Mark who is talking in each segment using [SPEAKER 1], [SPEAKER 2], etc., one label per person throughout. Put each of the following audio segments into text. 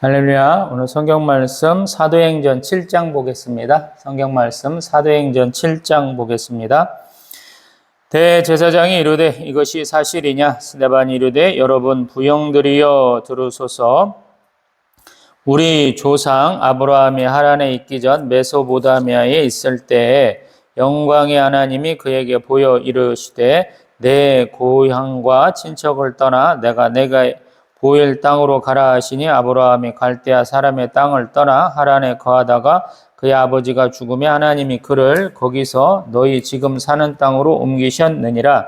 [SPEAKER 1] 할렐루야. 오늘 성경 말씀 사도행전 7장 보겠습니다. 성경 말씀 사도행전 7장 보겠습니다. 대제사장이 이르되 이것이 사실이냐? 스데반이 이르되 여러분 부형들이여 들으소서. 우리 조상 아브라함이 하란에 있기 전 메소포타미아에 있을 때에 영광의 하나님이 그에게 보여 이르시되 내 고향과 친척을 떠나 내가 보일 땅으로 가라 하시니 아브라함이 갈대아 사람의 땅을 떠나 하란에 거하다가 그의 아버지가 죽음에 하나님이 그를 거기서 너희 지금 사는 땅으로 옮기셨느니라.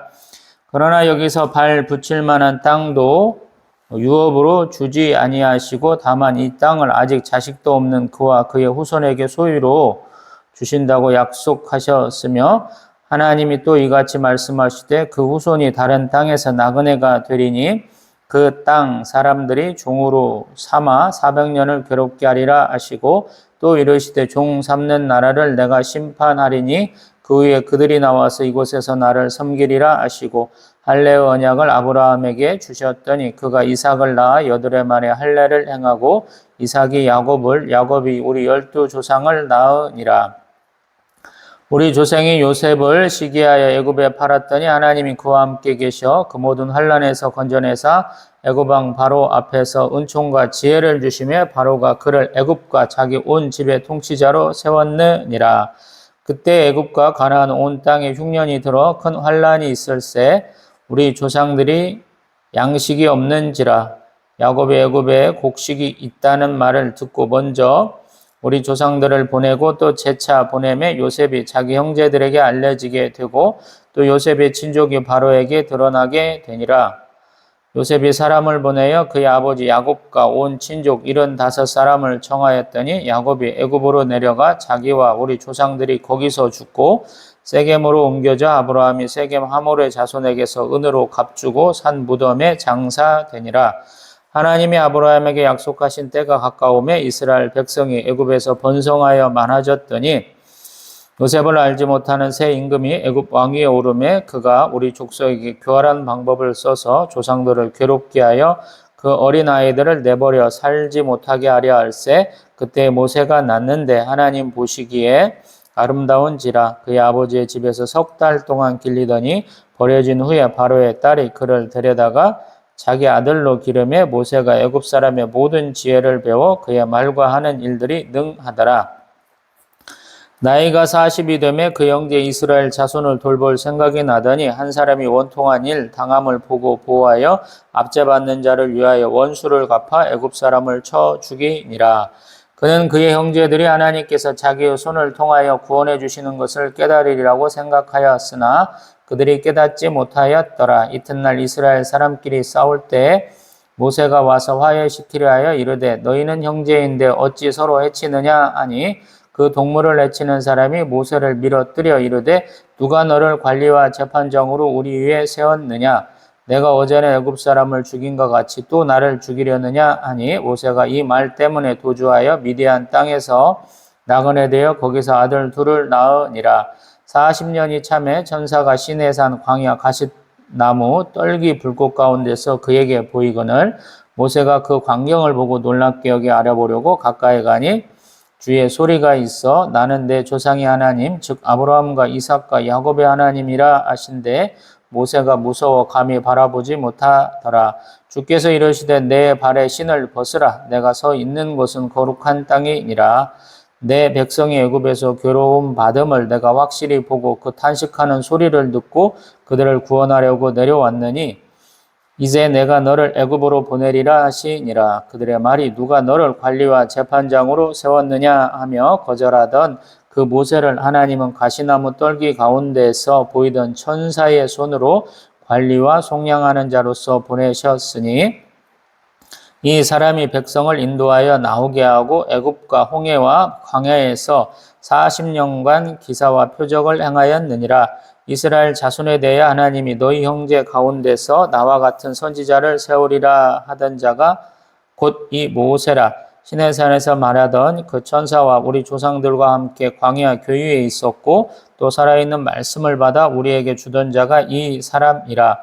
[SPEAKER 1] 그러나 여기서 발 붙일 만한 땅도 유업으로 주지 아니하시고 다만 이 땅을 아직 자식도 없는 그와 그의 후손에게 소유로 주신다고 약속하셨으며 하나님이 또 이같이 말씀하시되 그 후손이 다른 땅에서 나그네가 되리니 그 땅 사람들이 종으로 삼아 400년을 괴롭게 하리라 하시고 또 이르시되 종 삼는 나라를 내가 심판하리니 그 후에 그들이 나와서 이곳에서 나를 섬기리라 하시고 할례의 언약을 아브라함에게 주셨더니 그가 이삭을 낳아 8해 만에 할례를 행하고 이삭이 야곱을 야곱이 우리 12조상을 낳으니라. 우리 조상이 요셉을 시기하여 애굽에 팔았더니 하나님이 그와 함께 계셔 그 모든 환난에서 건져내사 애굽 왕 바로 앞에서 은총과 지혜를 주시며 바로가 그를 애굽과 자기 온 집의 통치자로 세웠느니라. 그때 애굽과 가나안 온 땅에 흉년이 들어 큰 환난이 있을새 우리 조상들이 양식이 없는지라. 야곱이 애굽에 곡식이 있다는 말을 듣고 먼저 우리 조상들을 보내고 또 재차 보내매 요셉이 자기 형제들에게 알려지게 되고 또 요셉의 친족이 바로에게 드러나게 되니라. 요셉이 사람을 보내어 그의 아버지 야곱과 온 친족 75사람을 청하였더니 야곱이 애굽으로 내려가 자기와 우리 조상들이 거기서 죽고 세겜으로 옮겨져 아브라함이 세겜 하몰의 자손에게서 은으로 값주고 산 무덤에 장사되니라. 하나님이 아브라함에게 약속하신 때가 가까우매 이스라엘 백성이 애굽에서 번성하여 많아졌더니 요셉을 알지 못하는 새 임금이 애굽 왕위에 오르매 그가 우리 족속에게 교활한 방법을 써서 조상들을 괴롭게 하여 그 어린 아이들을 내버려 살지 못하게 하려 할세 그때 모세가 낳는데 하나님 보시기에 아름다운지라. 그의 아버지의 집에서 3달 동안 길리더니 버려진 후에 바로의 딸이 그를 데려다가 자기 아들로 기름에 모세가 애굽 사람의 모든 지혜를 배워 그의 말과 하는 일들이 능하더라. 나이가 40이 되매 그 형제 이스라엘 자손을 돌볼 생각이 나더니 한 사람이 원통한 일 당함을 보고 보호하여 압제받는 자를 위하여 원수를 갚아 애굽 사람을 쳐 죽이니라. 그는 그의 형제들이 하나님께서 자기의 손을 통하여 구원해 주시는 것을 깨달으리라고 생각하였으나 그들이 깨닫지 못하였더라. 이튿날 이스라엘 사람끼리 싸울 때에 모세가 와서 화해시키려 하여 이르되 너희는 형제인데 어찌 서로 해치느냐 하니 그 동물을 해치는 사람이 모세를 밀어뜨려 이르되 누가 너를 관리와 재판장으로 우리 위에 세웠느냐? 내가 어제는 애굽 사람을 죽인 것 같이 또 나를 죽이려느냐 하니 모세가 이 말 때문에 도주하여 미디안 땅에서 나그네 되어 거기서 아들 둘을 낳으니라. 40년이 참에 천사가 시내산 광야 가싯나무 떨기 불꽃 가운데서 그에게 보이거늘 모세가 그 광경을 보고 놀랍게 여기 알아보려고 가까이 가니 주의 소리가 있어 나는 내 조상의 하나님 즉 아브라함과 이삭과 야곱의 하나님이라 하신대 모세가 무서워 감히 바라보지 못하더라. 주께서 이르시되 내 발에 신을 벗으라. 내가 서 있는 곳은 거룩한 땅이니라. 내 백성이 애굽에서 괴로움 받음을 내가 확실히 보고 그 탄식하는 소리를 듣고 그들을 구원하려고 내려왔느니 이제 내가 너를 애굽으로 보내리라 하시니라. 그들의 말이 누가 너를 관리와 재판장으로 세웠느냐 하며 거절하던 그 모세를 하나님은 가시나무 떨기 가운데서 보이던 천사의 손으로 관리와 속량하는 자로서 보내셨으니 이 사람이 백성을 인도하여 나오게 하고 애굽과 홍해와 광야에서 40년간 기사와 표적을 행하였느니라. 이스라엘 자손에 대해 하나님이 너희 형제 가운데서 나와 같은 선지자를 세우리라 하던 자가 곧 이 모세라. 시내산에서 말하던 그 천사와 우리 조상들과 함께 광야 교유에 있었고 또 살아있는 말씀을 받아 우리에게 주던 자가 이 사람이라.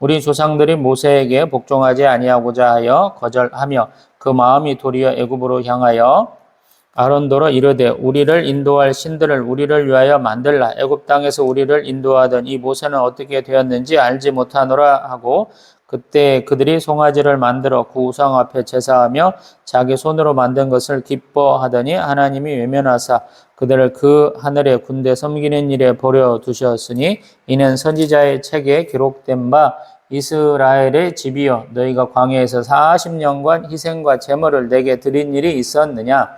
[SPEAKER 1] 우리 조상들이 모세에게 복종하지 아니하고자 하여 거절하며 그 마음이 도리어 애굽으로 향하여 아론더러 이르되 우리를 인도할 신들을 우리를 위하여 만들라. 애굽 땅에서 우리를 인도하던 이 모세는 어떻게 되었는지 알지 못하노라 하고 그때 그들이 송아지를 만들어 그 우상 앞에 제사하며 자기 손으로 만든 것을 기뻐하더니 하나님이 외면하사 그들을 그 하늘의 군대 섬기는 일에 버려두셨으니 이는 선지자의 책에 기록된 바 이스라엘의 집이여 너희가 광야에서 40년간 희생과 제물을 내게 드린 일이 있었느냐.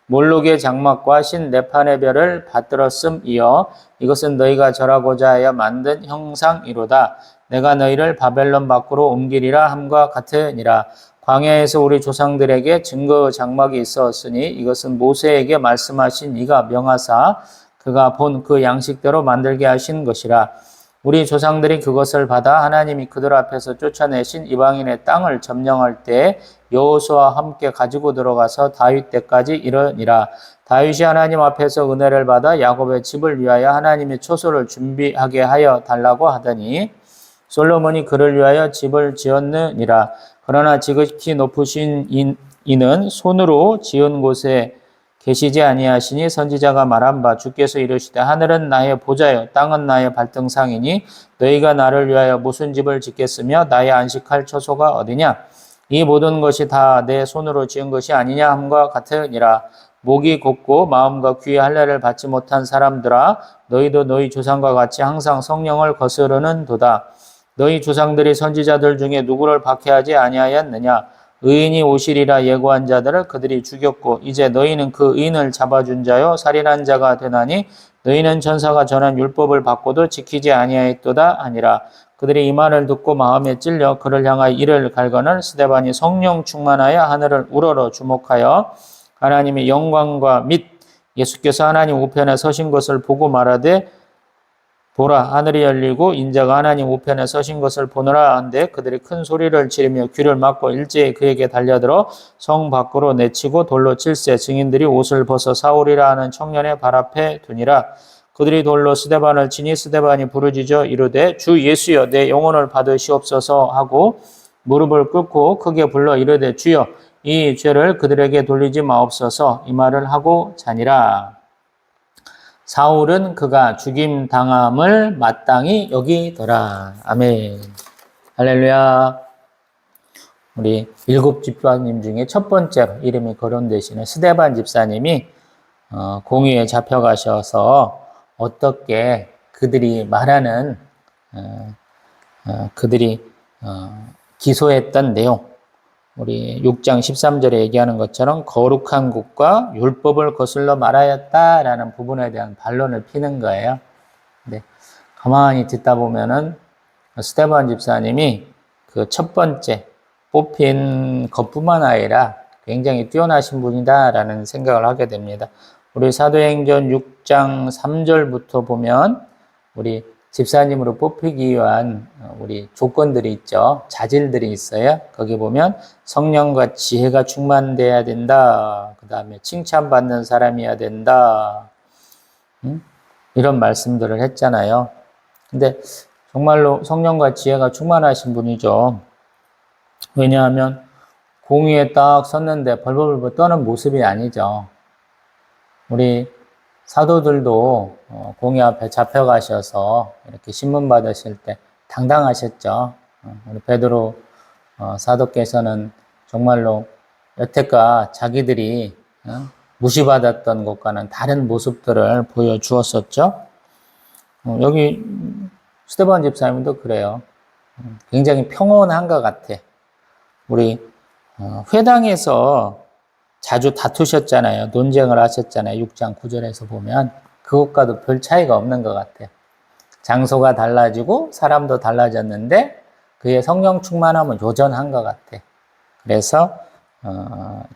[SPEAKER 1] 몰록의 장막과 신 네판의 별을 받들었음이여 이것은 너희가 절하고자 하여 만든 형상이로다. 내가 너희를 바벨론 밖으로 옮기리라 함과 같으니라. 광야에서 우리 조상들에게 증거 장막이 있었으니 이것은 모세에게 말씀하신 이가 명하사 그가 본 그 양식대로 만들게 하신 것이라. 우리 조상들이 그것을 받아 하나님이 그들 앞에서 쫓아내신 이방인의 땅을 점령할 때 여호수아와 함께 가지고 들어가서 다윗 때까지 이르니라. 다윗이 하나님 앞에서 은혜를 받아 야곱의 집을 위하여 하나님의 초소를 준비하게 하여 달라고 하더니 솔로몬이 그를 위하여 집을 지었느니라. 그러나 지극히 높으신 이는 손으로 지은 곳에 계시지 아니하시니 선지자가 말한 바 주께서 이르시되 하늘은 나의 보좌요 땅은 나의 발등상이니 너희가 나를 위하여 무슨 집을 짓겠으며 나의 안식할 처소가 어디냐. 이 모든 것이 다 내 손으로 지은 것이 아니냐 함과 같으니라. 목이 곧고 마음과 귀의 할례를 받지 못한 사람들아 너희도 너희 조상과 같이 항상 성령을 거스르는 도다. 너희 조상들이 선지자들 중에 누구를 박해하지 아니하였느냐. 의인이 오시리라 예고한 자들을 그들이 죽였고 이제 너희는 그 의인을 잡아준 자요 살인한 자가 되나니 너희는 전사가 전한 율법을 받고도 지키지 아니하였도다 하니라. 그들이 이 말을 듣고 마음에 찔려 그를 향하여 이를 갈거늘 스데반이 성령 충만하여 하늘을 우러러 주목하여 하나님의 영광과 및 예수께서 하나님 우편에 서신 것을 보고 말하되 보라 하늘이 열리고 인자가 하나님 우편에 서신 것을 보노라 한데 그들이 큰 소리를 지르며 귀를 막고 일제히 그에게 달려들어 성 밖으로 내치고 돌로 칠세 증인들이 옷을 벗어 사울이라 하는 청년의 발 앞에 두니라. 그들이 돌로 스데반을 치니 스데반이 부르짖어 이르되 주 예수여 내 영혼을 받으시옵소서 하고 무릎을 꿇고 크게 불러 이르되 주여 이 죄를 그들에게 돌리지 마옵소서 이 말을 하고 자니라. 사울은 그가 죽임 당함을 마땅히 여기더라. 아멘. 할렐루야. 우리 7 집사님 중에 첫 번째로 이름이 거론되시는 스데반 집사님이 공의에 잡혀가셔서 어떻게 그들이 말하는 그들이 기소했던 내용 우리 6장 13절에 얘기하는 것처럼 거룩한 곳과 율법을 거슬러 말하였다라는 부분에 대한 반론을 피는 거예요. 근데 가만히 듣다 보면은 스데반 집사님이 그 첫 번째 뽑힌 것뿐만 아니라 굉장히 뛰어나신 분이다라는 생각을 하게 됩니다. 우리 사도행전 6장 3절부터 보면 우리 집사님으로 뽑히기 위한 우리 조건들이 있죠. 자질들이 있어요. 거기 보면 성령과 지혜가 충만돼야 된다. 그 다음에 칭찬받는 사람이어야 된다. 이런 말씀들을 했잖아요. 근데 정말로 성령과 지혜가 충만하신 분이죠. 왜냐하면 공의에 딱 섰는데 벌벌벌 떠는 모습이 아니죠. 우리 사도들도 공의 앞에 잡혀가셔서 이렇게 신문 받으실 때 당당하셨죠. 우리 베드로 사도께서는 정말로 여태껏 자기들이 무시받았던 것과는 다른 모습들을 보여주었었죠. 여기 스데반 집사님도 그래요. 굉장히 평온한 것 같아. 우리 회당에서 자주 다투셨잖아요. 논쟁을 하셨잖아요. 6장 9절에서 보면 그것과도 별 차이가 없는 것 같아요. 장소가 달라지고 사람도 달라졌는데 그의 성령 충만함은 여전한 것 같아. 그래서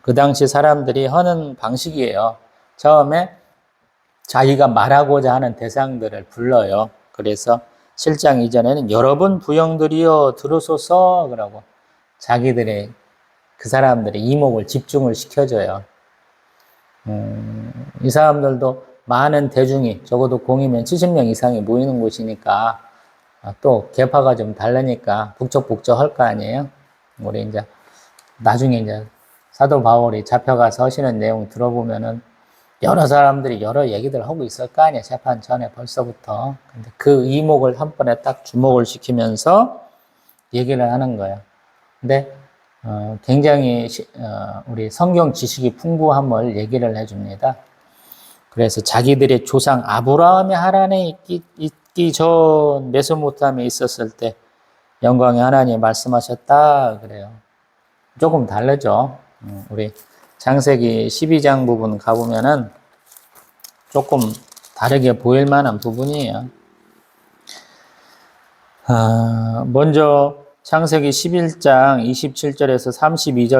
[SPEAKER 1] 그 당시 사람들이 하는 방식이에요. 처음에 자기가 말하고자 하는 대상들을 불러요. 그래서 7장 이전에는 여러분 부형들이여 들으소서 그러고 자기들의 그 사람들의 이목을 집중을 시켜줘요. 이 사람들도 많은 대중이 적어도 공이면 70명 이상이 모이는 곳이니까 또 계파가 좀 다르니까 북적북적 할 거 아니에요. 우리 이제 나중에 이제 사도 바울이 잡혀가서 하시는 내용 들어보면은 여러 사람들이 여러 얘기들 하고 있을 거 아니야. 재판 전에 벌써부터. 근데 그 이목을 한 번에 딱 주목을 시키면서 얘기를 하는 거예요. 근데 굉장히 우리 성경 지식이 풍부함을 얘기를 해줍니다. 그래서 자기들의 조상 아브라함의 하란에 있기 전 메소포타미아에 있었을 때 영광의 하나님 말씀하셨다 그래요. 조금 다르죠. 우리 창세기 12장 부분 가보면은 조금 다르게 보일 만한 부분이에요. 먼저 창세기 11장 27절에서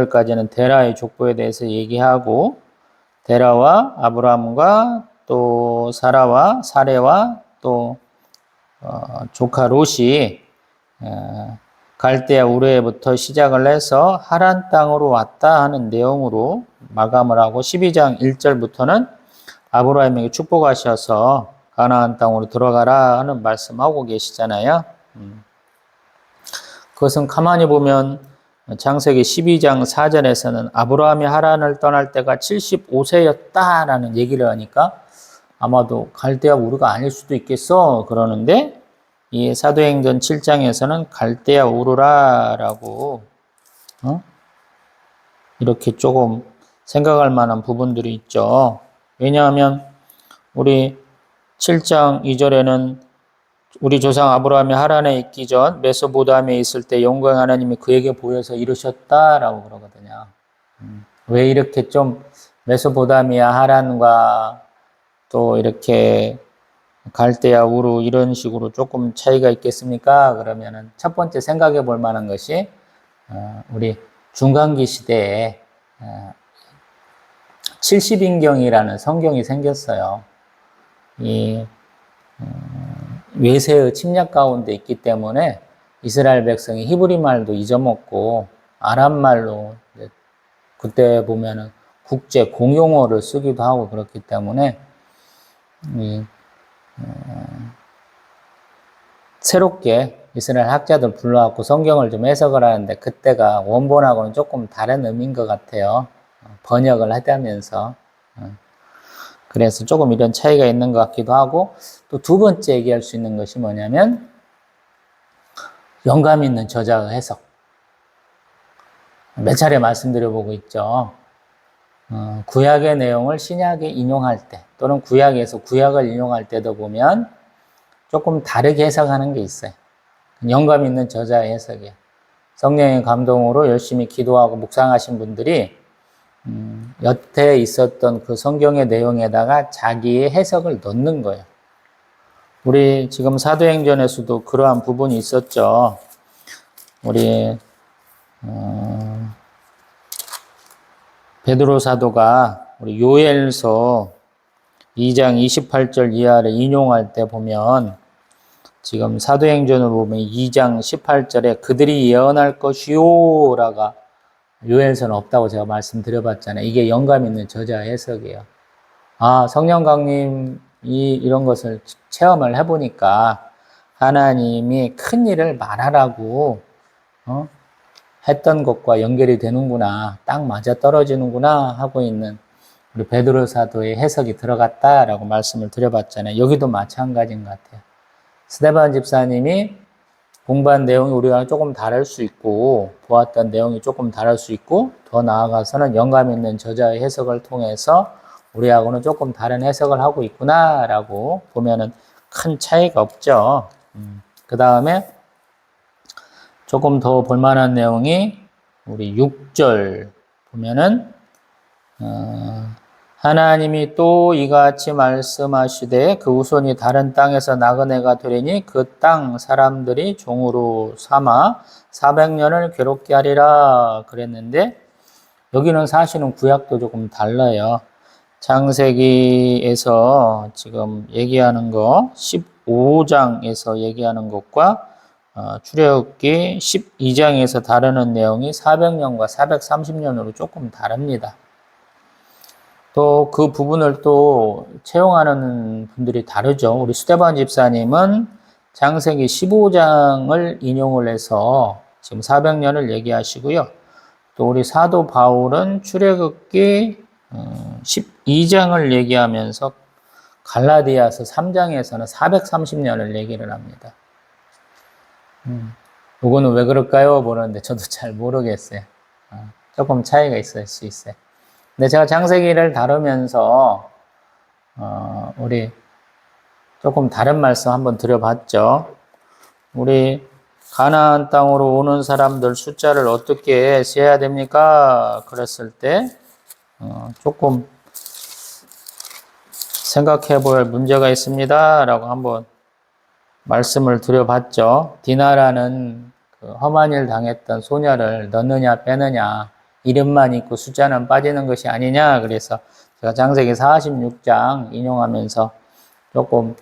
[SPEAKER 1] 32절까지는 데라의 족보에 대해서 얘기하고 데라와 아브라함과 또 사라와 사레와 또 조카 롯이 갈대아 우르에부터 시작을 해서 하란 땅으로 왔다 하는 내용으로 마감을 하고 12장 1절부터는 아브라함에게 축복하셔서 가나안 땅으로 들어가라 하는 말씀하고 계시잖아요. 그것은 가만히 보면 창세기 12장 4절에서는 아브라함이 하란을 떠날 때가 75세였다라는 얘기를 하니까 아마도 갈대아 우르가 아닐 수도 있겠어 그러는데 이 사도행전 7장에서는 갈대아 우르라라고 이렇게 조금 생각할 만한 부분들이 있죠. 왜냐하면 우리 7장 2절에는 우리 조상 아브라함이 하란에 있기 전 메소포타미아에 있을 때 영광의 하나님이 그에게 보여서 이루셨다라고 그러거든요. 왜 이렇게 좀 메소포타미아 하란과 또 이렇게 갈대아 우르 이런 식으로 조금 차이가 있겠습니까? 그러면은 첫 번째 생각해 볼 만한 것이 우리 중간기 시대에 70인경이라는 성경이 생겼어요. 이 외세의 침략 가운데 있기 때문에 이스라엘 백성이 히브리 말도 잊어먹고 아람 말로 그때 보면은 국제 공용어를 쓰기도 하고 그렇기 때문에 새롭게 이스라엘 학자들 불러갖고 성경을 좀 해석을 하는데 그때가 원본하고는 조금 다른 의미인 것 같아요. 번역을 하다면서. 그래서 조금 이런 차이가 있는 것 같기도 하고 또 두 번째 얘기할 수 있는 것이 뭐냐면 영감 있는 저자의 해석. 몇 차례 말씀드려보고 있죠. 구약의 내용을 신약에 인용할 때 또는 구약에서 구약을 인용할 때도 보면 조금 다르게 해석하는 게 있어요. 영감 있는 저자의 해석이에요. 성령의 감동으로 열심히 기도하고 묵상하신 분들이 여태 있었던 그 성경의 내용에다가 자기의 해석을 넣는 거예요. 우리 지금 사도행전에서도 그러한 부분이 있었죠. 우리 베드로 사도가 우리 요엘서 2장 28절 이하를 인용할 때 보면 지금 사도행전을 보면 2장 18절에 그들이 예언할 것이요 라가 요엘서는 없다고 제가 말씀드려봤잖아요. 이게 영감 있는 저자 해석이에요. 성령 강림이 이런 것을 체험을 해보니까 하나님이 큰 일을 말하라고 했던 것과 연결이 되는구나, 딱 맞아 떨어지는구나 하고 있는 우리 베드로 사도의 해석이 들어갔다라고 말씀을 드려봤잖아요. 여기도 마찬가지인 것 같아요. 스데반 집사님이 공부한 내용이 우리가 조금 다를 수 있고 보았던 내용이 조금 다를 수 있고 더 나아가서는 영감 있는 저자의 해석을 통해서 우리하고는 조금 다른 해석을 하고 있구나라고 보면은 큰 차이가 없죠. 그 다음에 조금 더 볼만한 내용이 우리 6절 보면은 하나님이 또 이같이 말씀하시되 그 후손이 다른 땅에서 나그네가 되리니 그 땅 사람들이 종으로 삼아 400년을 괴롭게 하리라 그랬는데 여기는 사실은 구약도 조금 달라요. 창세기에서 지금 얘기하는 거 15장에서 얘기하는 것과 출애굽기 12장에서 다루는 내용이 400년과 430년으로 조금 다릅니다. 또 그 부분을 또 채용하는 분들이 다르죠. 우리 스데반 집사님은 창세기 15장을 인용을 해서 지금 400년을 얘기하시고요. 또 우리 사도 바울은 출애굽기 12장을 얘기하면서 갈라디아서 3장에서는 430년을 얘기를 합니다. 이거는 왜 그럴까요? 모르는데 저도 잘 모르겠어요. 조금 차이가 있을 수 있어요. 근데 제가 창세기를 다루면서 우리 조금 다른 말씀 한번 드려봤죠. 우리 가나안 땅으로 오는 사람들 숫자를 어떻게 세야 됩니까? 그랬을 때 조금 생각해 볼 문제가 있습니다. 라고 한번 말씀을 드려봤죠. 디나라는 그 험한 일 당했던 소녀를 넣느냐 빼느냐, 이름만 있고 숫자는 빠지는 것이 아니냐. 그래서 제가 창세기 46장 인용하면서 조금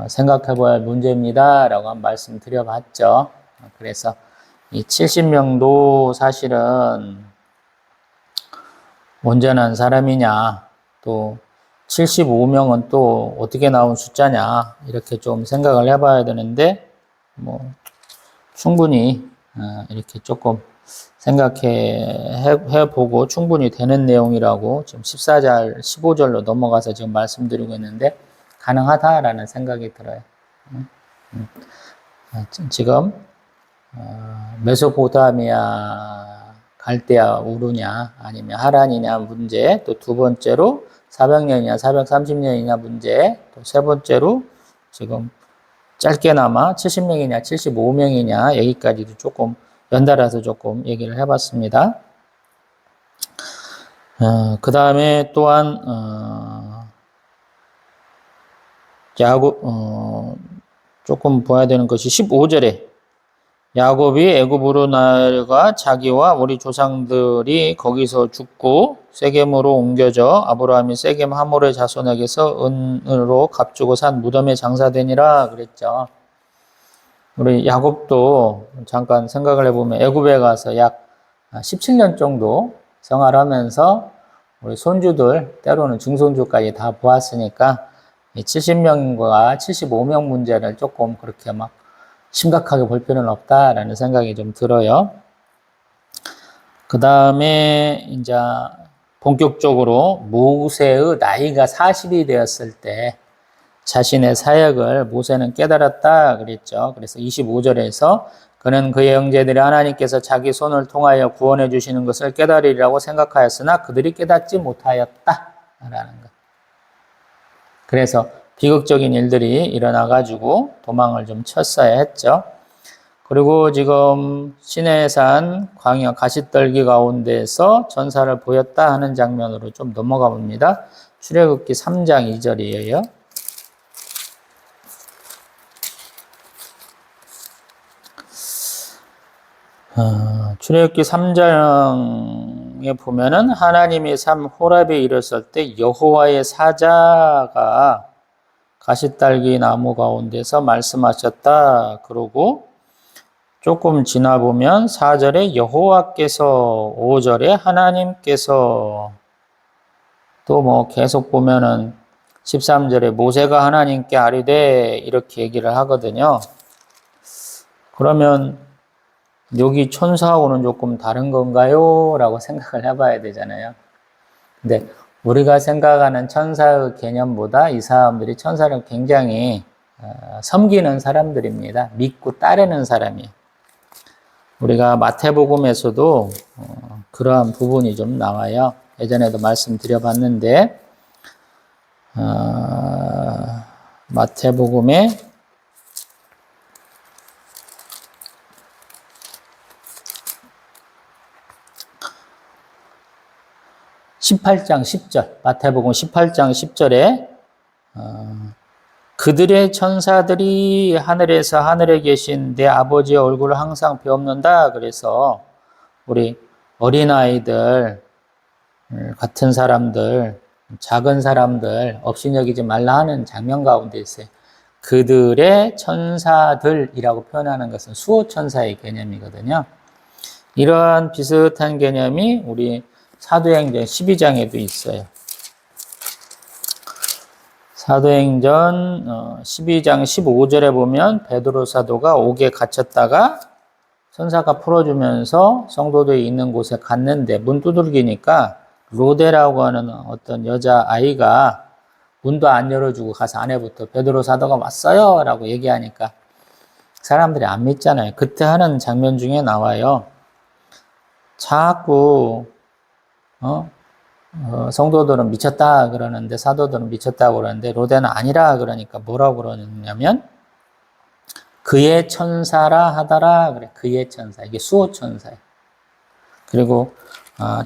[SPEAKER 1] 생각해 볼 문제입니다. 라고 한 말씀 드려봤죠. 그래서 이 70명도 사실은 온전한 사람이냐, 또 75명은 또 어떻게 나온 숫자냐, 이렇게 좀 생각을 해봐야 되는데, 충분히 이렇게 조금 생각해보고 충분히 되는 내용이라고 지금 14절, 15절로 넘어가서 지금 말씀드리고 있는데, 가능하다라는 생각이 들어요. 지금 메소포타미아, 갈대아, 우르냐 아니면 하란이냐 문제, 또 두 번째로 400년이냐 430년이냐 문제, 또 세 번째로 지금 짧게나마 70명이냐 75명이냐 여기까지도 조금 연달아서 조금 얘기를 해봤습니다. 그 다음에 또한 조금 봐야 되는 것이 15절에 야곱이 애굽으로 나아가 자기와 우리 조상들이 거기서 죽고 세겜으로 옮겨져 아브라함이 세겜 하몰의 자손에게서 은으로 값주고 산 무덤에 장사되니라 그랬죠. 우리 야곱도 잠깐 생각을 해보면 애굽에 가서 약 17년 정도 생활하면서 우리 손주들 때로는 중손주까지 다 보았으니까 70명과 75명 문제를 조금 그렇게 막 심각하게 볼 필요는 없다라는 생각이 좀 들어요. 그 다음에 이제 본격적으로 모세의 나이가 40이 되었을 때 자신의 사역을 모세는 깨달았다 그랬죠. 그래서 25절에서 그는 그의 형제들이 하나님께서 자기 손을 통하여 구원해 주시는 것을 깨달으리라고 생각하였으나 그들이 깨닫지 못하였다라는 것. 그래서 비극적인 일들이 일어나가지고 도망을 좀 쳤어야 했죠. 그리고 지금 시내산 광야 가시떨기 가운데서 전사를 보였다 하는 장면으로 좀 넘어가 봅니다. 출애굽기 3장 2절이에요. 출애굽기 3장에 보면은 하나님이 삼 호랍에 이르렀을 때 여호와의 사자가 가시딸기 나무 가운데서 말씀하셨다 그러고 조금 지나 보면 4절에 여호와께서 5절에 하나님께서 또 계속 보면은 13절에 모세가 하나님께 아뢰되 이렇게 얘기를 하거든요. 그러면 여기 천사하고는 조금 다른 건가요? 라고 생각을 해봐야 되잖아요. 근데 우리가 생각하는 천사의 개념보다 이 사람들이 천사를 굉장히 섬기는 사람들입니다. 믿고 따르는 사람이에요. 우리가 마태복음에서도 그러한 부분이 좀 나와요. 예전에도 말씀드려봤는데 마태복음에 18장 10절, 마태복음 18장 10절에 그들의 천사들이 하늘에서 하늘에 계신 내 아버지의 얼굴을 항상 배웁는다. 그래서 우리 어린아이들 같은 사람들, 작은 사람들 업신여기지 말라 하는 장면 가운데 있어요. 그들의 천사들이라고 표현하는 것은 수호천사의 개념이거든요. 이러한 비슷한 개념이 우리 사도행전 12장에도 있어요. 사도행전 12장 15절에 보면 베드로 사도가 옥에 갇혔다가 천사가 풀어주면서 성도들이 있는 곳에 갔는데 문 두들기니까 로데라고 하는 어떤 여자아이가 문도 안 열어주고 가서 안에부터 베드로 사도가 왔어요 라고 얘기하니까 사람들이 안 믿잖아요. 그때 하는 장면 중에 나와요. 자꾸 성도들은 미쳤다 그러는데 사도들은 미쳤다 그러는데 로데는 아니라 그러니까 뭐라고 그러냐면 그의 천사라 하더라 그래. 그의 천사. 이게 수호 천사예요. 그리고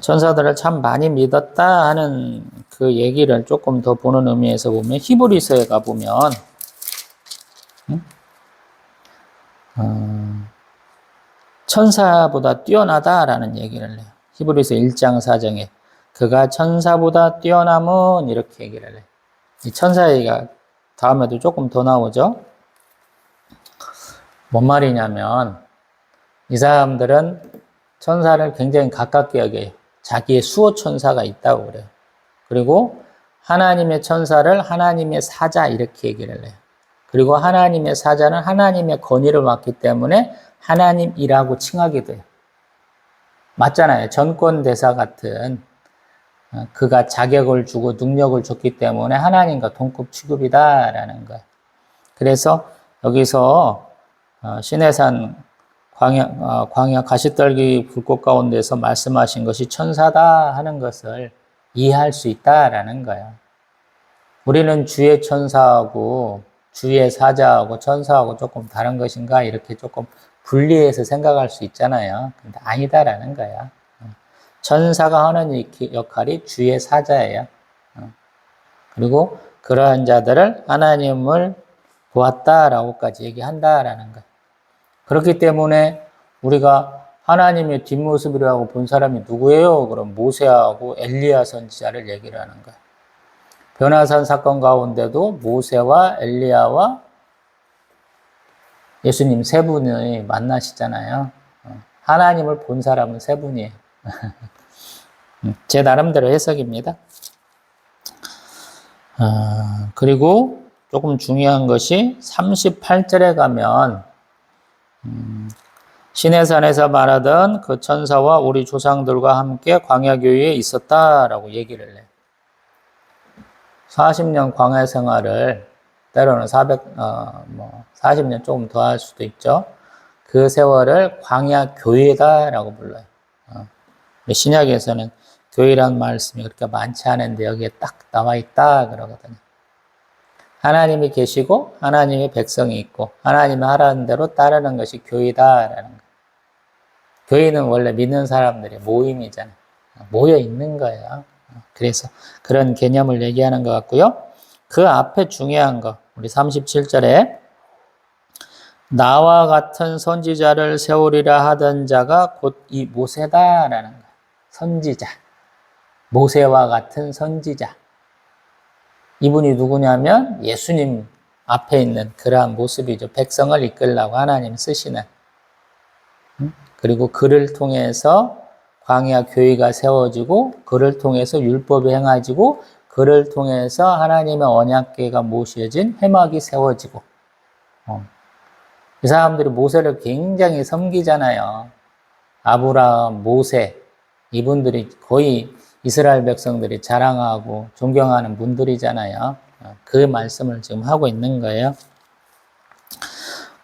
[SPEAKER 1] 천사들을 참 많이 믿었다 하는 그 얘기를 조금 더 보는 의미에서 보면 히브리서에 가보면 천사보다 뛰어나다라는 얘기를 해요. 히브리서 1장 4장에 그가 천사보다 뛰어남은 이렇게 얘기를 해요. 이 천사 얘기가 다음에도 조금 더 나오죠. 뭔 말이냐면 이 사람들은 천사를 굉장히 가깝게 여겨요. 자기의 수호 천사가 있다고 그래요. 그리고 하나님의 천사를 하나님의 사자 이렇게 얘기를 해요. 그리고 하나님의 사자는 하나님의 권위를 맡기 때문에 하나님이라고 칭하게 돼요. 맞잖아요. 전권대사 같은 그가 자격을 주고 능력을 줬기 때문에 하나님과 동급 취급이다라는 거예요. 그래서 여기서 시내산 광야 가시떨기 불꽃 가운데서 말씀하신 것이 천사다 하는 것을 이해할 수 있다라는 거예요. 우리는 주의 천사하고 주의 사자하고 천사하고 조금 다른 것인가 이렇게 조금 분리해서 생각할 수 있잖아요. 근데 아니다라는 거야. 천사가 하는 역할이 주의 사자예요. 그리고 그러한 자들을 하나님을 보았다라고까지 얘기한다라는 거예요. 그렇기 때문에 우리가 하나님의 뒷모습이라고 본 사람이 누구예요? 그럼 모세하고 엘리야 선지자를 얘기를 하는 거예요. 변화산 사건 가운데도 모세와 엘리야와 예수님 세 분이 만나시잖아요. 하나님을 본 사람은 세 분이에요. 제 나름대로 해석입니다. 그리고 조금 중요한 것이 38절에 가면 시내산에서 말하던 그 천사와 우리 조상들과 함께 광야교회에 있었다라고 얘기를 해요. 40년 광야 생활을 때로는 40년 조금 더 할 수도 있죠. 그 세월을 광야교회다라고 불러요. 신약에서는 교회라는 말씀이 그렇게 많지 않은데 여기에 딱 나와 있다 그러거든요. 하나님이 계시고 하나님의 백성이 있고 하나님이 하라는 대로 따르는 것이 교회다라는 거예요. 교회는 원래 믿는 사람들의 모임이잖아요. 모여 있는 거예요. 그래서 그런 개념을 얘기하는 것 같고요. 그 앞에 중요한 거 우리 37절에 나와 같은 선지자를 세우리라 하던 자가 곧 이 모세다라는 거예요. 선지자. 모세와 같은 선지자. 이분이 누구냐면 예수님 앞에 있는 그러한 모습이죠. 백성을 이끌라고 하나님 쓰시는. 그리고 그를 통해서 광야 교회가 세워지고 그를 통해서 율법이 행해지고 그를 통해서 하나님의 언약궤가 모셔진 회막이 세워지고 이 사람들이 모세를 굉장히 섬기잖아요. 아브라함, 모세 이분들이 거의 이스라엘 백성들이 자랑하고 존경하는 분들이잖아요. 그 말씀을 지금 하고 있는 거예요.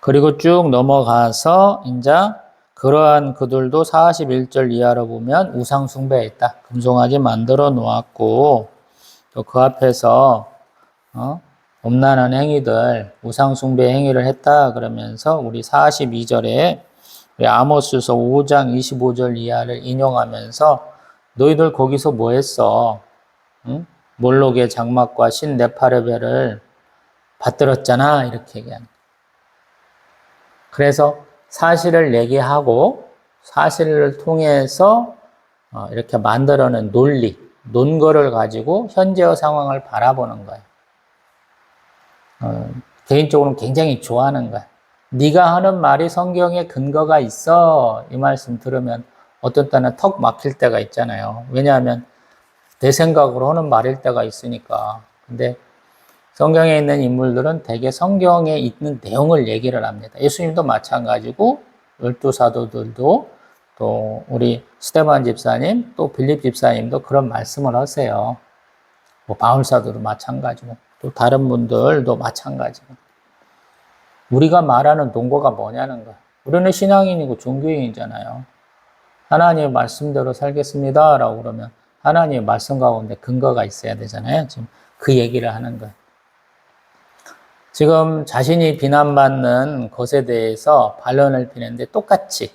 [SPEAKER 1] 그리고 쭉 넘어가서 이제 그러한 그들도 41절 이하로 보면 우상 숭배했다. 금송아지 만들어 놓았고 또 그 앞에서 엄난한 행위들 우상 숭배 행위를 했다 그러면서 우리 42절에 우리 아모스서 5장 25절 이하를 인용하면서 너희들 거기서 뭐 했어? 응? 몰록의 장막과 신 네파르벨을 받들었잖아 이렇게 얘기하는 거예요. 그래서 사실을 얘기하고 사실을 통해서 이렇게 만들어낸 논리, 논거를 가지고 현재의 상황을 바라보는 거예요. 개인적으로는 굉장히 좋아하는 거예요. 네가 하는 말이 성경에 근거가 있어. 이 말씀 들으면 어떤 때는 턱 막힐 때가 있잖아요. 왜냐하면 내 생각으로 하는 말일 때가 있으니까. 근데 성경에 있는 인물들은 대개 성경에 있는 내용을 얘기를 합니다. 예수님도 마찬가지고 열두 사도들도 또 우리 스데반 집사님 또 빌립 집사님도 그런 말씀을 하세요. 뭐 바울 사도도 마찬가지고 또 다른 분들도 마찬가지고 우리가 말하는 논거가 뭐냐는 거야. 우리는 신앙인이고 종교인이잖아요. 하나님의 말씀대로 살겠습니다 라고 그러면 하나님의 말씀 가운데 근거가 있어야 되잖아요. 지금 그 얘기를 하는 거예요. 지금 자신이 비난받는 것에 대해서 반론을 피는데 똑같이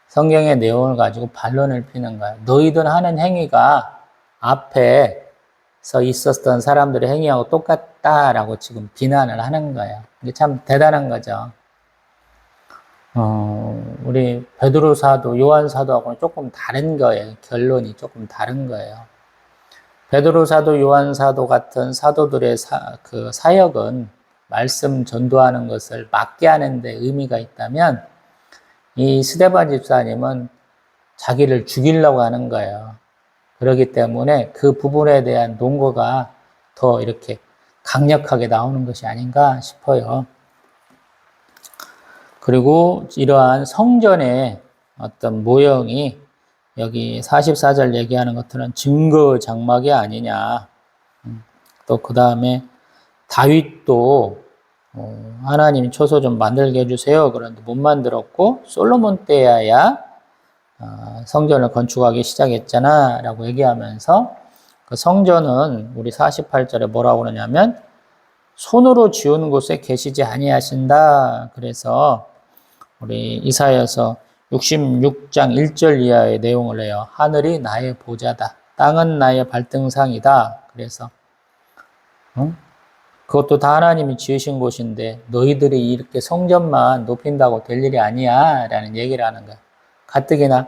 [SPEAKER 1] 성경의 내용을 가지고 반론을 피는 거예요. 너희들 하는 행위가 앞에서 있었던 사람들의 행위하고 똑같다라고 지금 비난을 하는 거예요. 이게 참 대단한 거죠. 우리 베드로 사도, 요한 사도하고는 조금 다른 거예요. 결론이 조금 다른 거예요. 베드로 사도, 요한 사도 같은 사도들의 그 사역은 말씀 전도하는 것을 막게 하는 데 의미가 있다면 이 스데반 집사님은 자기를 죽이려고 하는 거예요. 그렇기 때문에 그 부분에 대한 논거가 더 이렇게 강력하게 나오는 것이 아닌가 싶어요. 그리고 이러한 성전의 어떤 모형이 여기 44절 얘기하는 것들은 증거 장막이 아니냐. 또 그 다음에 다윗도 하나님 초소 좀 만들게 해주세요. 그런데 못 만들었고 솔로몬 때야야 성전을 건축하기 시작했잖아 라고 얘기하면서 그 성전은 우리 48절에 뭐라고 그러냐면 손으로 지은 곳에 계시지 아니하신다. 그래서 우리 이사야서 66장 1절 이하의 내용을 해요. 하늘이 나의 보좌다. 땅은 나의 발등상이다. 그래서 그것도 다 하나님이 지으신 곳인데 너희들이 이렇게 성전만 높인다고 될 일이 아니야 라는 얘기를 하는 거야. 가뜩이나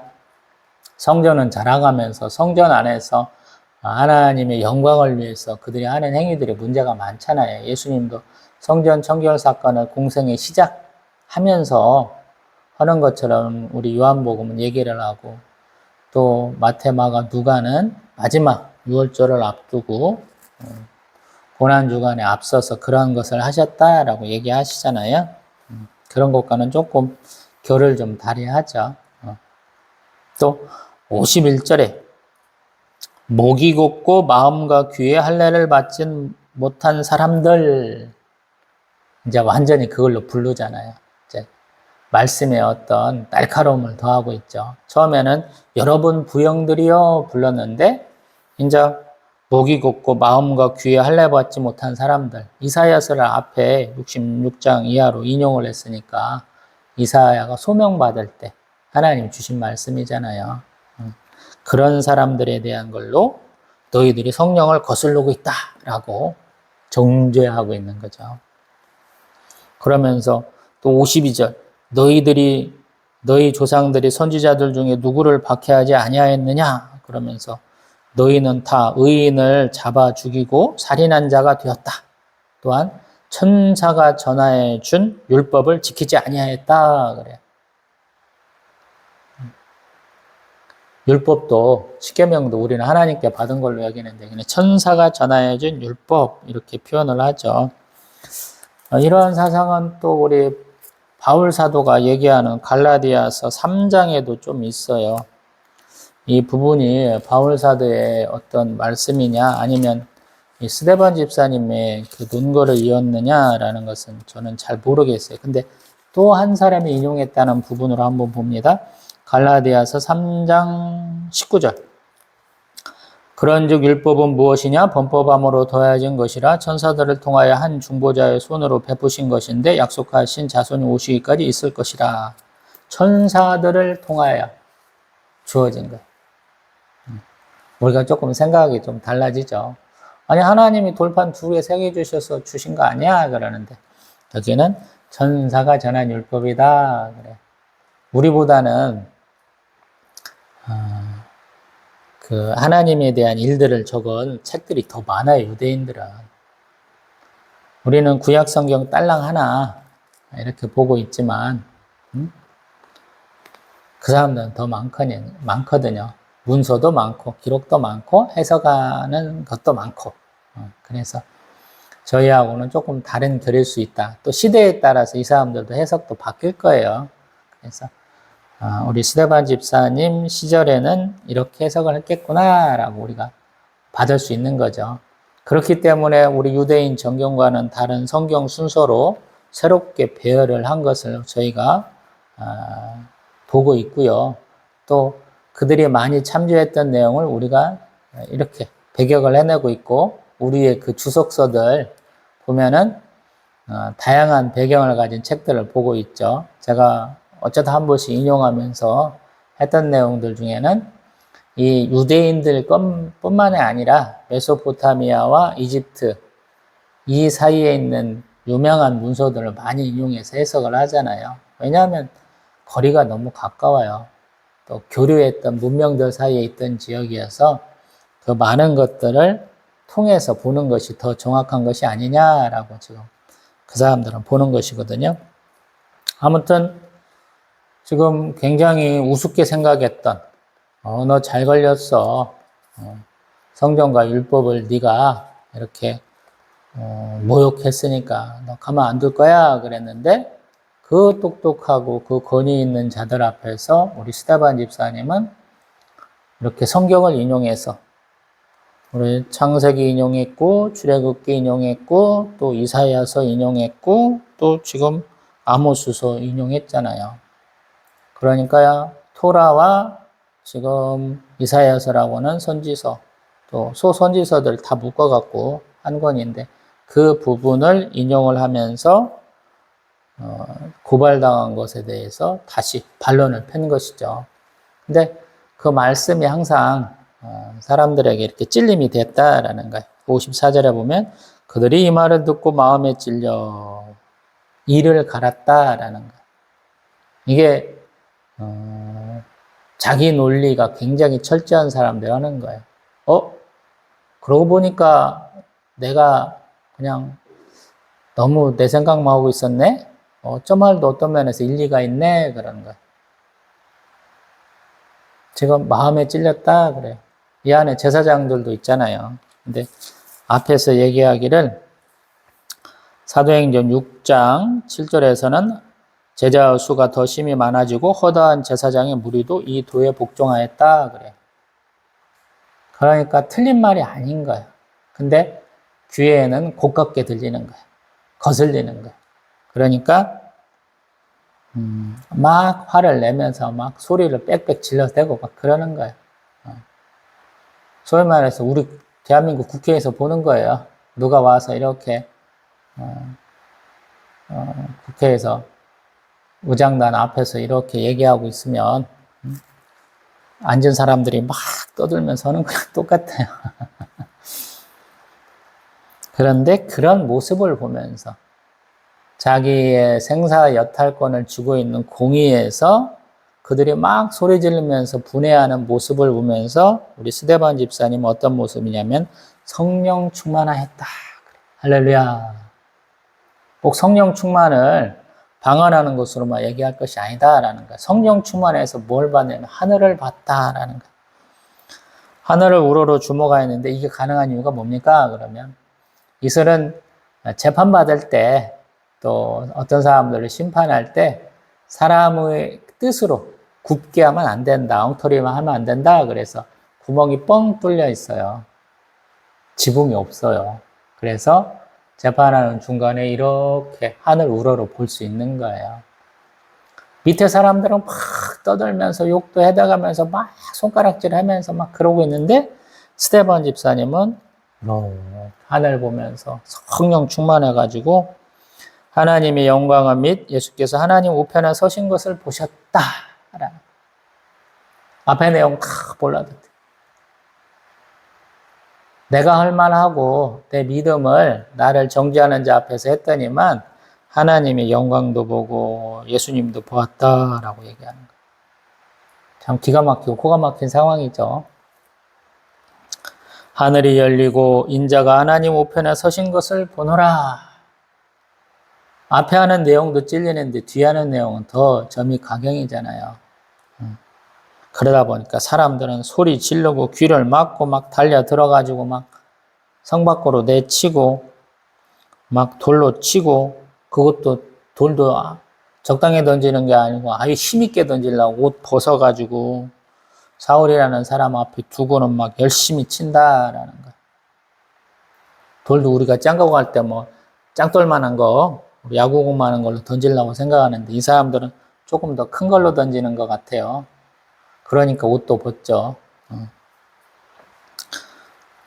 [SPEAKER 1] 성전은 자라가면서 성전 안에서 하나님의 영광을 위해서 그들이 하는 행위들이 문제가 많잖아요. 예수님도 성전 청결 사건을 공생에 시작하면서 하는 것처럼 우리 요한복음은 얘기를 하고 또 마태, 마가, 누가는 마지막 6월절을 앞두고 고난주간에 앞서서 그러한 것을 하셨다라고 얘기하시잖아요. 그런 것과는 조금 결을 좀 다리하죠. 또 51절에 목이 곧고 마음과 귀에 할례를 받지 못한 사람들 이제 완전히 그걸로 부르잖아요. 이제 말씀에 어떤 날카로움을 더하고 있죠. 처음에는 여러분 부형들이요 불렀는데 이제 목이 곧고 마음과 귀에 할례 받지 못한 사람들 이사야서를 앞에 66장 이하로 인용을 했으니까 이사야가 소명받을 때 하나님 주신 말씀이잖아요. 그런 사람들에 대한 걸로 너희들이 성령을 거스르고 있다라고 정죄하고 있는 거죠. 그러면서 또 52절 너희 조상들이 선지자들 중에 누구를 박해하지 아니하였느냐 그러면서 너희는 다 의인을 잡아 죽이고 살인한 자가 되었다. 또한 천사가 전하해 준 율법을 지키지 아니하였다 그래요. 율법도 십계명도 우리는 하나님께 받은 걸로 여기는데 그냥 천사가 전하해 준 율법 이렇게 표현을 하죠. 이러한 사상은 또 우리 바울 사도가 얘기하는 갈라디아서 3장에도 좀 있어요. 이 부분이 바울 사도의 어떤 말씀이냐 아니면 이 스데반 집사님의 그 논거를 이었느냐라는 것은 저는 잘 모르겠어요. 근데 또 한 사람이 인용했다는 부분으로 한번 봅니다. 갈라디아서 3장 19절 그런즉 율법은 무엇이냐 범법함으로 더해진 것이라 천사들을 통하여 한 중보자의 손으로 베푸신 것인데 약속하신 자손이 오시기까지 있을 것이라. 천사들을 통하여 주어진 것. 우리가 조금 생각이 좀 달라지죠. 아니 하나님이 돌판 2개, 3개 주셔서 주신 거 아니야? 그러는데 여기는 천사가 전한 율법이다. 그래. 우리보다는 그 하나님에 대한 일들을 적은 책들이 더 많아요. 유대인들은. 우리는 구약 성경 딸랑 하나 이렇게 보고 있지만 그 사람들은 더 많거든요. 문서도 많고 기록도 많고 해석하는 것도 많고 그래서 저희하고는 조금 다른 결일 수 있다. 또 시대에 따라서 이 사람들도 해석도 바뀔 거예요. 그래서 우리 스데반 집사님 시절에는 이렇게 해석을 했겠구나라고 우리가 받을 수 있는 거죠. 그렇기 때문에 우리 유대인 정경과는 다른 성경 순서로 새롭게 배열을 한 것을 저희가 보고 있고요. 또 그들이 많이 참조했던 내용을 우리가 이렇게 배격을 해내고 있고, 우리의 그 주석서들 보면은 다양한 배경을 가진 책들을 보고 있죠. 제가 어쩌다 한 번씩 인용하면서 했던 내용들 중에는 이 유대인들 뿐만이 아니라 메소포타미아와 이집트 이 사이에 있는 유명한 문서들을 많이 인용해서 해석을 하잖아요. 왜냐하면 거리가 너무 가까워요. 또 교류했던 문명들 사이에 있던 지역이어서 그 많은 것들을 통해서 보는 것이 더 정확한 것이 아니냐라고 지금 그 사람들은 보는 것이거든요. 아무튼 지금 굉장히 우습게 생각했던 너 잘 걸렸어. 성경과 율법을 네가 이렇게 모욕했으니까 너 가만 안 둘 거야 그랬는데, 그 똑똑하고 그 권위 있는 자들 앞에서 우리 스데반 집사님은 이렇게 성경을 인용해서 우리 창세기 인용했고, 출애굽기 인용했고, 또 이사야서 인용했고, 또 지금 아모스서 인용했잖아요. 그러니까 토라와 지금 이사야서라고는 선지서, 또 소선지서들 다 묶어갖고 한 권인데, 그 부분을 인용을 하면서 고발당한 것에 대해서 다시 반론을 편 것이죠. 근데 그 말씀이 항상 사람들에게 이렇게 찔림이 됐다라는 거예요. 54절에 보면 그들이 이 말을 듣고 마음에 찔려 이를 갈았다라는 거예요. 이게 자기 논리가 굉장히 철저한 사람들 하는 거예요. 그러고 보니까 내가 그냥 너무 내 생각만 하고 있었네? 저 말도 어떤 면에서 일리가 있네? 그러는 거예요. 지금 마음에 찔렸다 그래요. 이 안에 제사장들도 있잖아요. 근데 앞에서 얘기하기를 사도행전 6장 7절에서는 제자 수가 더 심히 많아지고 허다한 제사장의 무리도 이 도에 복종하였다 그래요. 그러니까 틀린 말이 아닌 거예요. 근데 귀에는 고깝게 들리는 거예요. 거슬리는 거예요. 그러니까 막 화를 내면서 막 소리를 빽빽 질러대고 막 그러는 거예요. 소위 말해서 우리 대한민국 국회에서 보는 거예요. 누가 와서 이렇게 국회에서 의장단 앞에서 이렇게 얘기하고 있으면 앉은 사람들이 막 떠들면서 하는 거랑 똑같아요. 그런데 그런 모습을 보면서 자기의 생사 여탈권을 쥐고 있는 공의에서 그들이 막 소리 지르면서 분해하는 모습을 보면서 우리 스데반 집사님은 어떤 모습이냐면 성령 충만하였다. 할렐루야. 꼭 성령 충만을 방언하는 것으로만 얘기할 것이 아니다라는 거야. 성령 충만해서 뭘 봤냐면 하늘을 봤다라는 거야. 하늘을 우러러 주목하였는데 이게 가능한 이유가 뭡니까? 그러면 이슬은 재판받을 때 또 어떤 사람들을 심판할 때 사람의 뜻으로 굽게 하면 안 된다. 엉터리만 하면 안 된다. 그래서 구멍이 뻥 뚫려 있어요. 지붕이 없어요. 그래서 재판하는 중간에 이렇게 하늘 우러러 볼 수 있는 거예요. 밑에 사람들은 막 떠들면서 욕도 해대가면서 막 손가락질 하면서 막 그러고 있는데 스데반 집사님은 하늘 보면서 성령 충만해가지고 하나님의 영광을 및 예수께서 하나님 우편에 서신 것을 보셨다. 앞에 내용 다 몰라도 돼. 내가 할 만하고 내 믿음을 나를 정죄하는 자 앞에서 했더니만 하나님의 영광도 보고 예수님도 보았다라고 얘기하는 거예요. 참 기가 막히고 코가 막힌 상황이죠. 하늘이 열리고 인자가 하나님 우편에 서신 것을 보노라. 앞에 하는 내용도 찔리는데 뒤에 하는 내용은 더 점이 가경이잖아요. 그러다 보니까 사람들은 소리 지르고 귀를 막고 막 달려 들어가지고 막 성 밖으로 내치고 막 돌로 치고, 그것도 돌도 적당히 던지는 게 아니고 아주 힘있게 던지려고 옷 벗어가지고 사울이라는 사람 앞에 두고는 막 열심히 친다라는 거. 돌도 우리가 짱가고 갈 때 뭐 짱돌만한 거, 야구공만한 걸로 던지려고 생각하는데 이 사람들은 조금 더 큰 걸로 던지는 것 같아요. 그러니까 옷도 벗죠.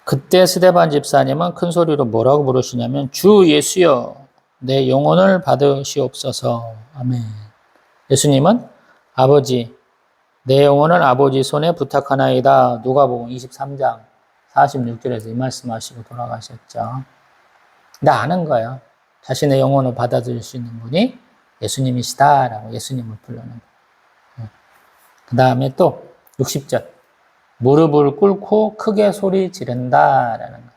[SPEAKER 1] 그때 스데반 집사님은 큰 소리로 뭐라고 부르시냐면 주 예수여 내 영혼을 받으시옵소서. 아멘. 예수님은 아버지 내 영혼을 아버지 손에 부탁하나이다. 누가복음 23장 46절에서 이 말씀하시고 돌아가셨죠. 근데 아는 거예요. 자신의 영혼을 받아들일 수 있는 분이 예수님이시다라고 예수님을 부르는 거예요. 그 다음에 또 60절 무릎을 꿇고 크게 소리 지른다라는 거예요.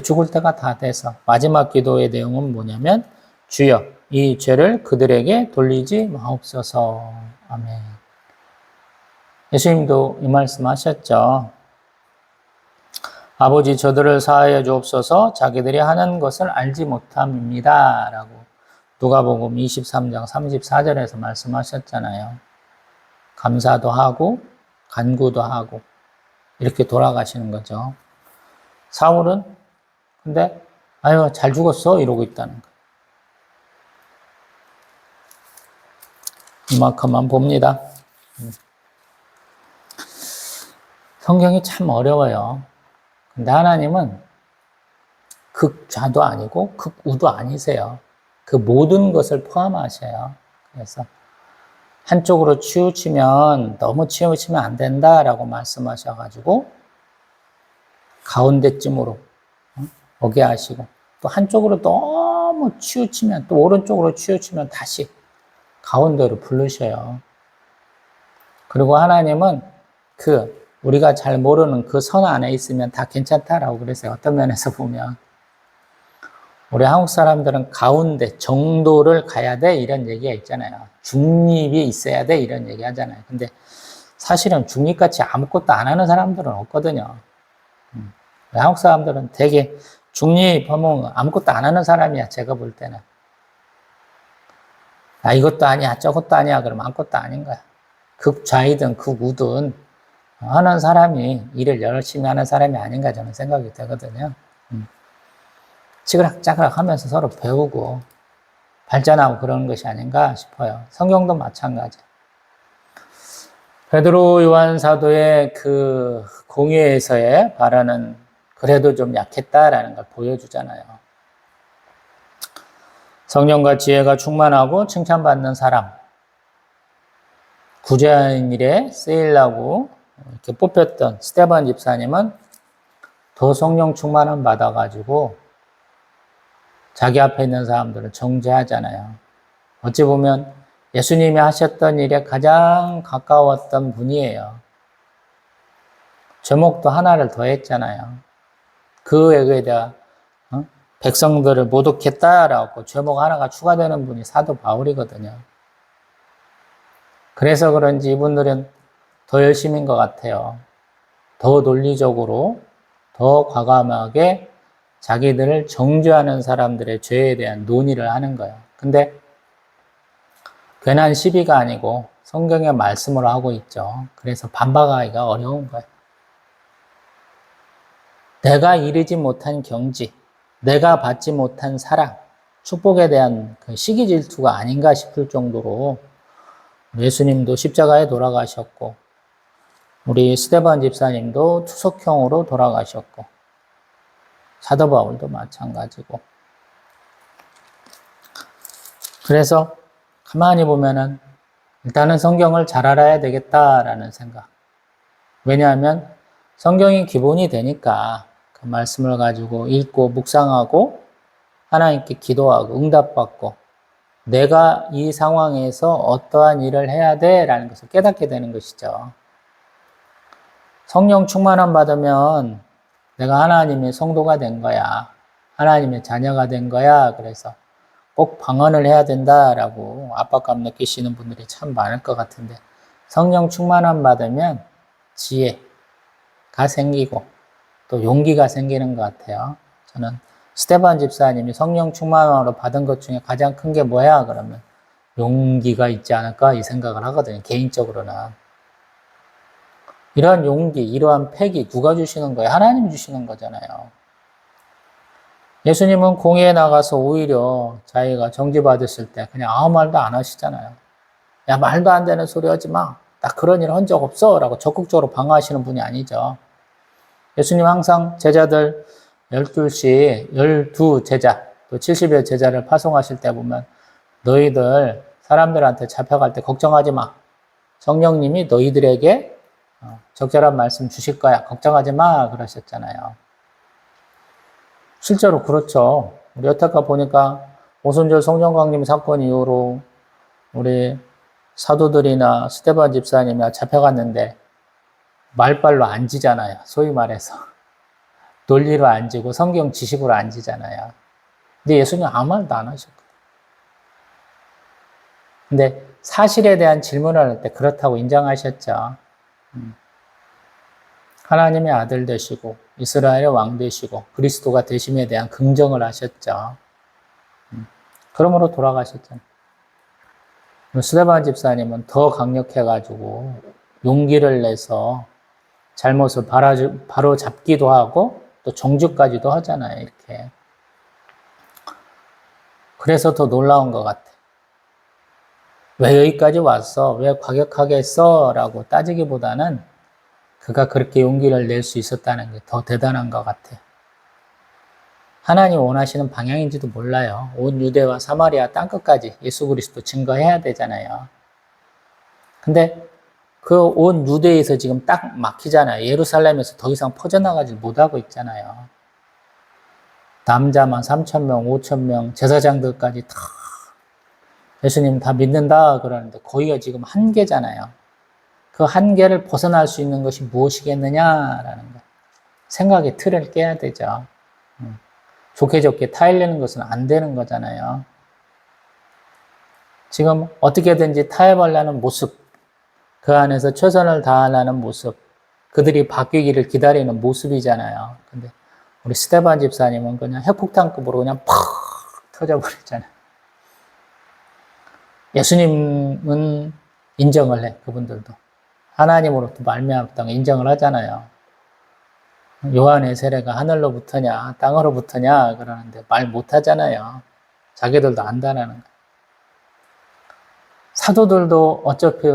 [SPEAKER 1] 죽을 때가 다 돼서 마지막 기도의 내용은 뭐냐면 주여 이 죄를 그들에게 돌리지 마옵소서. 아멘. 예수님도 이 말씀 하셨죠. 아버지 저들을 사하여 주옵소서 자기들이 하는 것을 알지 못함입니다. 라고 누가복음 23장 34절에서 말씀하셨잖아요. 감사도 하고 간구도 하고 이렇게 돌아가시는 거죠. 사울은 근데 아유 잘 죽었어 이러고 있다는 거예요. 이만큼만 봅니다. 성경이 참 어려워요. 근데 하나님은 극좌도 아니고 극우도 아니세요. 그 모든 것을 포함하셔요. 그래서 한쪽으로 치우치면 너무 치우치면 안 된다라고 말씀하셔가지고 가운데쯤으로 오게 하시고 또 한쪽으로 너무 치우치면 또 오른쪽으로 치우치면 다시 가운데로 부르셔요. 그리고 하나님은 우리가 잘 모르는 그 선 안에 있으면 다 괜찮다라고 그랬어요. 어떤 면에서 보면 우리 한국 사람들은 가운데 정도를 가야 돼 이런 얘기가 있잖아요. 중립이 있어야 돼 이런 얘기 하잖아요. 근데 사실은 중립같이 아무것도 안 하는 사람들은 없거든요. 한국 사람들은 되게 중립하면 아무것도 안 하는 사람이야. 제가 볼 때는 이것도 아니야 저것도 아니야 그러면 아무것도 아닌 거야. 극좌이든 극우든 하는 사람이 일을 열심히 하는 사람이 아닌가 저는 생각이 되거든요. 찌그락짜그락 하면서 서로 배우고 발전하고 그러는 것이 아닌가 싶어요. 성경도 마찬가지. 베드로 요한 사도의 그 공의에서의 발언은 그래도 좀 약했다라는 걸 보여주잖아요. 성령과 지혜가 충만하고 칭찬받는 사람, 구제하는 일에 쓰이려고 이렇게 뽑혔던 스데반 집사님은 더 성령 충만을 받아가지고 자기 앞에 있는 사람들을 정죄하잖아요. 어찌 보면 예수님이 하셨던 일에 가장 가까웠던 분이에요. 제목도 하나를 더 했잖아요. 그에게다 백성들을 모독했다라고 제목 하나가 추가되는 분이 사도 바울이거든요. 그래서 그런지 이분들은 더 열심인 것 같아요. 더 논리적으로, 더 과감하게 자기들을 정죄하는 사람들의 죄에 대한 논의를 하는 거예요. 근데 괜한 시비가 아니고 성경의 말씀으로 하고 있죠. 그래서 반박하기가 어려운 거예요. 내가 이르지 못한 경지, 내가 받지 못한 사랑, 축복에 대한 그 시기 질투가 아닌가 싶을 정도로 예수님도 십자가에 돌아가셨고 우리 스데반 집사님도 투석형으로 돌아가셨고 사도 바울도 마찬가지고 그래서 가만히 보면은 일단은 성경을 잘 알아야 되겠다라는 생각. 왜냐하면 성경이 기본이 되니까 그 말씀을 가지고 읽고 묵상하고 하나님께 기도하고 응답받고 내가 이 상황에서 어떠한 일을 해야 돼라는 것을 깨닫게 되는 것이죠. 성령 충만함 받으면 내가 하나님의 성도가 된 거야. 하나님의 자녀가 된 거야. 그래서 꼭 방언을 해야 된다라고 압박감 느끼시는 분들이 참 많을 것 같은데 성령 충만함 받으면 지혜가 생기고 또 용기가 생기는 것 같아요. 저는 스테반 집사님이 성령 충만으로 받은 것 중에 가장 큰 게 뭐야? 그러면 용기가 있지 않을까? 이 생각을 하거든요. 개인적으로는. 이러한 용기, 이러한 패기 누가 주시는 거예요? 하나님이 주시는 거잖아요. 예수님은 공회에 나가서 오히려 자기가 정죄받았을 때 그냥 아무 말도 안 하시잖아요. 야, 말도 안 되는 소리 하지 마. 나 그런 일 한 적 없어. 라고 적극적으로 방어하시는 분이 아니죠. 예수님 항상 제자들 12 제자, 또 70여 제자를 파송하실 때 보면 너희들 사람들한테 잡혀갈 때 걱정하지 마. 성령님이 너희들에게 적절한 말씀 주실 거야. 걱정하지 마. 그러셨잖아요. 실제로 그렇죠. 우리 여태까지 보니까 오순절 성령강림 사건 이후로 우리 사도들이나 스데반 집사님이나 잡혀갔는데 말발로 안 지잖아요. 소위 말해서. 논리로 안 지고 성경 지식으로 안 지잖아요. 근데 예수님 아무 말도 안 하셨거든요. 근데 사실에 대한 질문을 할 때 그렇다고 인정하셨죠. 하나님의 아들 되시고 이스라엘의 왕 되시고 그리스도가 되심에 대한 긍정을 하셨죠. 그러므로 돌아가셨잖아요. 스데반 집사님은 더 강력해가지고 용기를 내서 잘못을 바로 잡기도 하고 또 정죄까지도 하잖아요. 이렇게. 그래서 더 놀라운 것 같아. 왜 여기까지 왔어? 왜 과격하게 했어? 라고 따지기보다는 그가 그렇게 용기를 낼 수 있었다는 게 더 대단한 것 같아. 하나님 원하시는 방향인지도 몰라요. 온 유대와 사마리아 땅끝까지 예수 그리스도 증거해야 되잖아요. 근데 그 온 유대에서 지금 딱 막히잖아요. 예루살렘에서 더 이상 퍼져나가지 못하고 있잖아요. 남자만 3,000명, 5,000명, 제사장들까지 다 예수님 다 믿는다 그러는데 거기가 지금 한계잖아요. 그 한계를 벗어날 수 있는 것이 무엇이겠느냐라는 거. 생각의 틀을 깨야 되죠. 좋게 좋게 타협하는 것은 안 되는 거잖아요. 지금 어떻게든지 타협하려는 모습, 그 안에서 최선을 다하려는 모습, 그들이 바뀌기를 기다리는 모습이잖아요. 근데 우리 스데반 집사님은 그냥 핵폭탄급으로 그냥 팍 터져버리잖아요. 예수님은 인정을 해, 그분들도. 하나님으로부터 말미암았다는 걸 인정을 하잖아요. 요한의 세례가 하늘로부터냐 땅으로부터냐 그러는데 말 못하잖아요. 자기들도 안다라는 거예요. 사도들도 어차피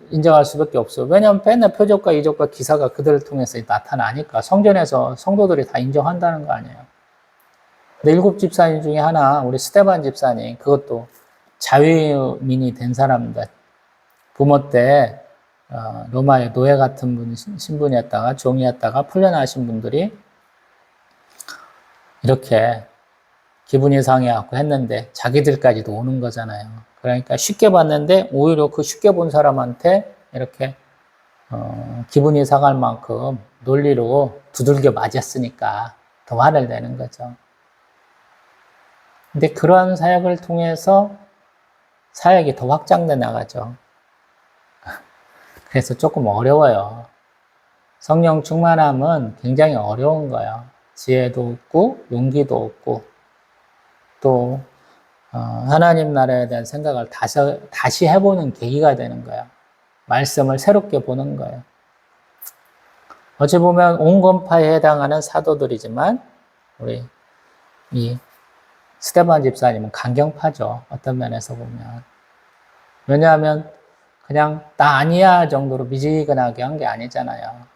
[SPEAKER 1] 인정할 수밖에 없어요. 왜냐하면 맨날 표적과 이적과 기사가 그들을 통해서 나타나니까 성전에서 성도들이 다 인정한다는 거 아니에요. 근데 7 집사님 중에 하나 우리 스데반 집사님 그것도 자유민이 된 사람들 부모 때 로마의 노예 같은 신분이었다가 종이었다가 풀려나신 분들이 이렇게 기분이 상해갖고 했는데 자기들까지도 오는 거잖아요. 그러니까 쉽게 봤는데 오히려 그 쉽게 본 사람한테 이렇게 기분이 상할 만큼 논리로 두들겨 맞았으니까 더 화를 내는 거죠. 근데 그러한 사역을 통해서 사역이 더 확장돼 나가죠. 그래서 조금 어려워요. 성령 충만함은 굉장히 어려운 거예요. 지혜도 없고 용기도 없고 또 하나님 나라에 대한 생각을 다시 해보는 계기가 되는 거예요. 말씀을 새롭게 보는 거예요. 어찌 보면 온건파에 해당하는 사도들이지만 우리 이 스데반 집사님은 강경파죠. 어떤 면에서 보면. 왜냐하면 그냥 나 아니야 정도로 미지근하게 한 게 아니잖아요.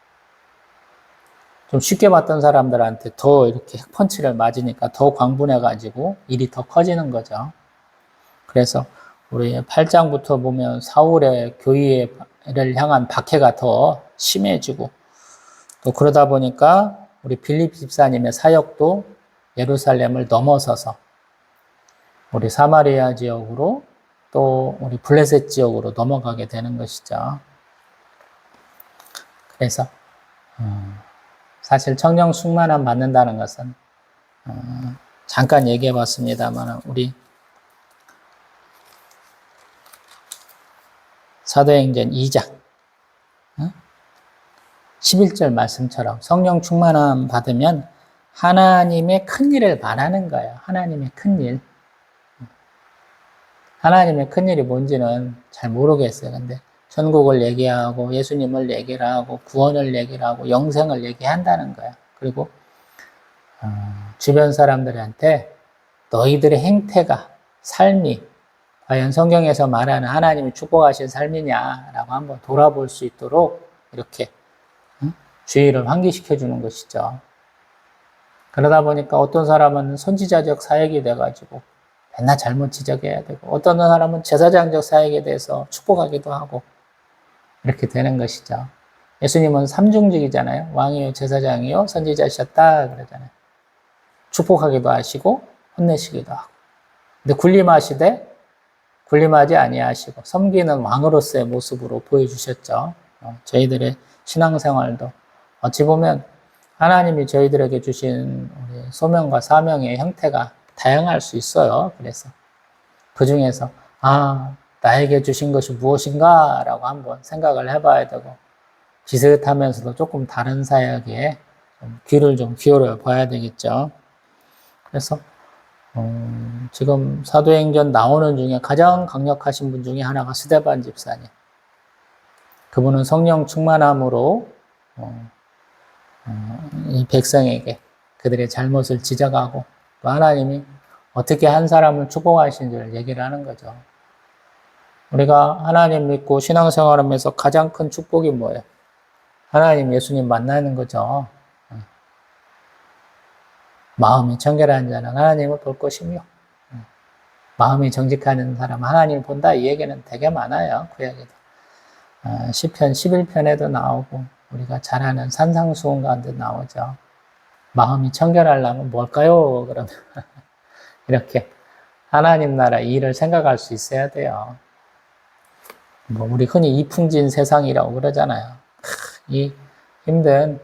[SPEAKER 1] 좀 쉽게 봤던 사람들한테 더 이렇게 핵펀치를 맞으니까 더 광분해가지고 일이 더 커지는 거죠. 그래서 우리 8장부터 보면 사울의 교회를 향한 박해가 더 심해지고 또 그러다 보니까 우리 빌립 집사님의 사역도 예루살렘을 넘어서서 우리 사마리아 지역으로 또 우리 블레셋 지역으로 넘어가게 되는 것이죠. 그래서 사실 성령 충만함 받는다는 것은 잠깐 얘기해 봤습니다만 우리 사도행전 2장 11절 말씀처럼 성령 충만함 받으면 하나님의 큰 일을 말하는 거예요. 하나님의 큰 일. 하나님의 큰 일이 뭔지는 잘 모르겠어요. 근데 천국을 얘기하고 예수님을 얘기를 하고 구원을 얘기를 하고 영생을 얘기한다는 거예요. 그리고 주변 사람들한테 너희들의 행태가, 삶이 과연 성경에서 말하는 하나님이 축복하신 삶이냐라고 한번 돌아볼 수 있도록 이렇게 주의를 환기시켜 주는 것이죠. 그러다 보니까 어떤 사람은 선지자적 사역이 돼가지고 맨날 잘못 지적해야 되고, 어떤 사람은 제사장적 사역에 대해서 축복하기도 하고 이렇게 되는 것이죠. 예수님은 삼중직이잖아요. 왕이요, 제사장이요, 선지자셨다 그러잖아요. 축복하기도 하시고 혼내시기도 하고. 근데 군림하지 아니하시고 섬기는 왕으로서의 모습으로 보여주셨죠. 저희들의 신앙생활도 어찌 보면 하나님이 저희들에게 주신 우리 소명과 사명의 형태가 다양할 수 있어요. 그래서 그 중에서 나에게 주신 것이 무엇인가 라고 한번 생각을 해봐야 되고, 비슷하면서도 조금 다른 사역에 귀를 좀 기울여 봐야 되겠죠. 그래서 지금 사도행전 나오는 중에 가장 강력하신 분 중에 하나가 스데반 집사님. 그분은 성령 충만함으로 이 백성에게 그들의 잘못을 지적하고 또 하나님이 어떻게 한 사람을 축복하신지를 얘기를 하는 거죠. 우리가 하나님 믿고 신앙생활하면서 가장 큰 축복이 뭐예요? 하나님, 예수님 만나는 거죠. 마음이 청결한 자는 하나님을 볼 것이며 마음이 정직한 사람은 하나님을 본다. 이 얘기는 되게 많아요. 구약에도. 시편 11편에도 나오고 우리가 잘 아는 산상수훈 가운데 나오죠. 마음이 청결하려면 뭘까요? 그러면 이렇게 하나님 나라 일을 생각할 수 있어야 돼요. 우리 흔히 이풍진 세상이라고 그러잖아요. 이 힘든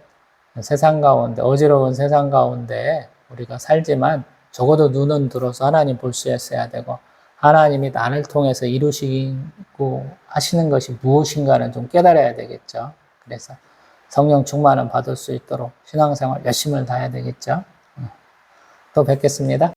[SPEAKER 1] 세상 가운데, 어지러운 세상 가운데 우리가 살지만 적어도 눈은 들어서 하나님 볼 수 있어야 되고, 하나님이 나를 통해서 이루시고 하시는 것이 무엇인가는 좀 깨달아야 되겠죠. 그래서 성령 충만을 받을 수 있도록 신앙생활 열심을 다해야 되겠죠. 또 뵙겠습니다.